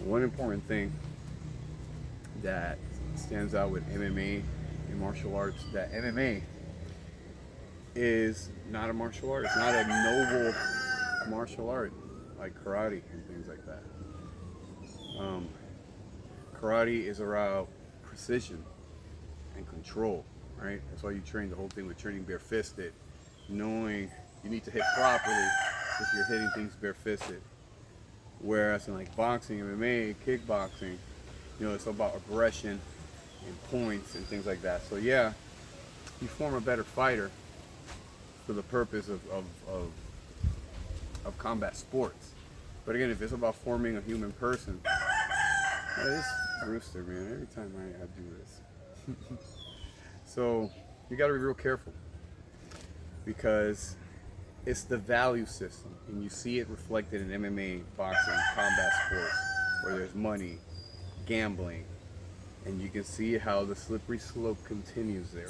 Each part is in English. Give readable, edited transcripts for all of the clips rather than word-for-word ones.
One important thing that stands out with MMA and martial arts, that MMA is not a martial art. It's not a noble martial art like karate and things like that. Um, Karate is about precision and control, right? That's why you train the whole thing with training bare-fisted, knowing you need to hit properly if you're hitting things bare-fisted. Whereas in like boxing, MMA, kickboxing, it's about aggression and points and things like that. So yeah, you form a better fighter for the purpose of combat sports. But again, if it's about forming a human person, this rooster, man, every time I do this. So you got to be real careful because it's the value system, and you see it reflected in MMA, boxing, combat sports, where there's money, gambling, and you can see how the slippery slope continues there.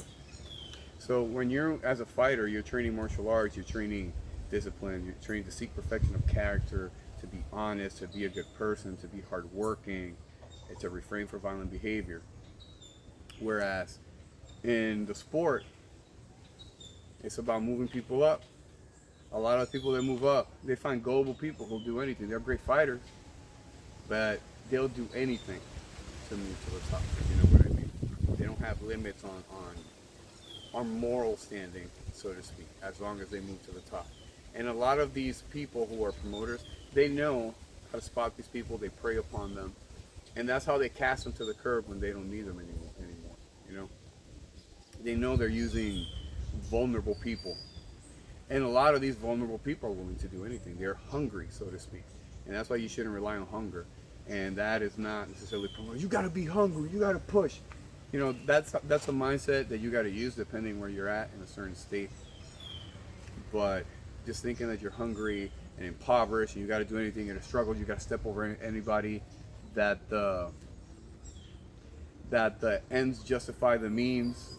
So when you're, as a fighter, you're training martial arts, you're training discipline, you're training to seek perfection of character, to be honest, to be a good person, to be hardworking, and to refrain from violent behavior. Whereas in the sport, it's about moving people up. A lot of people that move up, they find gullible people who'll do anything. They're great fighters, but they'll do anything to move to the top. If you know what I mean? They don't have limits on moral standing, so to speak, as long as they move to the top. And a lot of these people who are promoters, they know how to spot these people. They prey upon them, and that's how they cast them to the curb when they don't need them anymore. They know they're using vulnerable people, and a lot of these vulnerable people are willing to do anything. They're hungry, so to speak, and that's why you shouldn't rely on hunger. And that is not necessarily promoted. You got to be hungry. You got to push. That's a mindset that you got to use depending where you're at in a certain state. But just thinking that you're hungry and impoverished and you got to do anything in a struggle, you got to step over anybody, that the ends justify the means.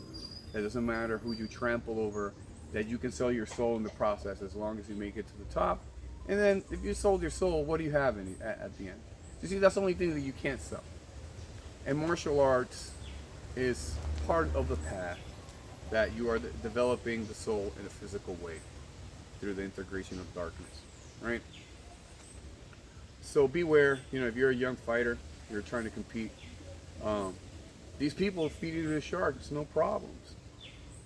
It doesn't matter who you trample over, that you can sell your soul in the process as long as you make it to the top. And then if you sold your soul, what do you have at the end? You see, that's the only thing that you can't sell. And martial arts is part of the path that you are developing the soul in a physical way through the integration of darkness, right? So beware, if you're a young fighter, you're trying to compete, these people feed you to the sharks, no problems.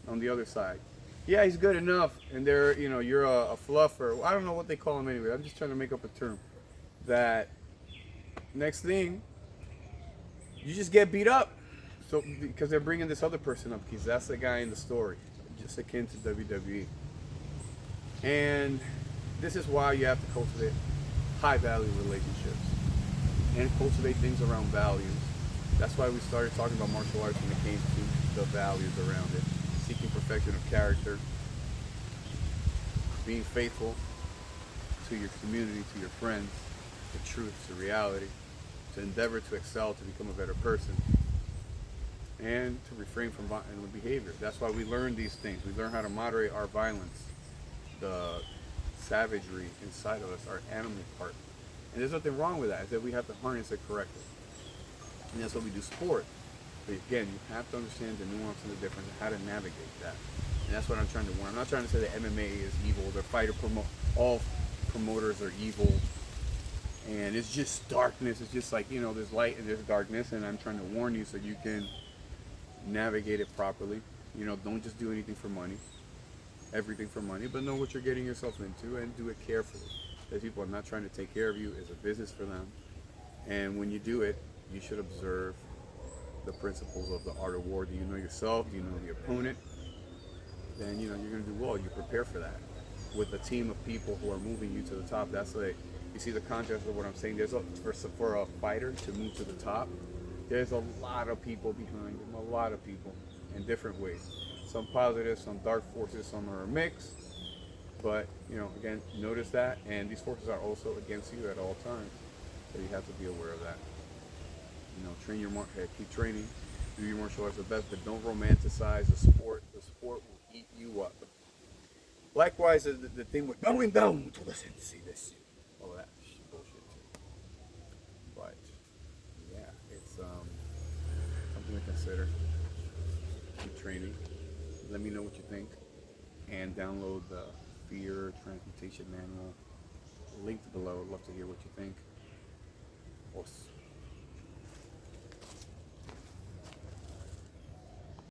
On the other side, yeah, he's good enough, and you're a fluffer. I don't know what they call him anyway. I'm just trying to make up a term. That next thing, you just get beat up. So because they're bringing this other person up, because that's the guy in the story, just akin to WWE. And this is why you have to cultivate high value relationships and cultivate things around values. That's why we started talking about martial arts when it came to the values around it. Seeking perfection of character, being faithful to your community, to your friends, to truth, to reality, to endeavor to excel, to become a better person, and to refrain from violent behavior. That's why we learn these things. We learn how to moderate our violence, the savagery inside of us, our animal part. And there's nothing wrong with that. It's that we have to harness it correctly. And that's why we do sport. But again, you have to understand the nuance and the difference and how to navigate that. And that's what I'm trying to warn. I'm not trying to say that MMA is evil. All promoters are evil. And it's just darkness. It's just like, there's light and there's darkness. And I'm trying to warn you so you can navigate it properly. Don't just do anything for money. Everything for money. But know what you're getting yourself into and do it carefully. Because people are not trying to take care of you. It's a business for them. And when you do it, you should observe the principles of the art of war. Do you know yourself? Do you know the opponent? Then you're going to do well. You prepare for that with a team of people who are moving you to the top. That's like, you see the contrast of what I'm saying. For a fighter to move to the top, there's a lot of people behind him, a lot of people in different ways. Some positive, some dark forces, some are a mix. But again, notice that, and these forces are also against you at all times. So you have to be aware of that. Train your keep training, do your martial arts the best, but don't romanticize the sport. The sport will eat you up. Likewise, the thing with going down to the sense, all that bullshit too. But consider. Keep training. Let me know what you think. And download the Fear Transmutation Manual linked below. I'd love to hear what you think.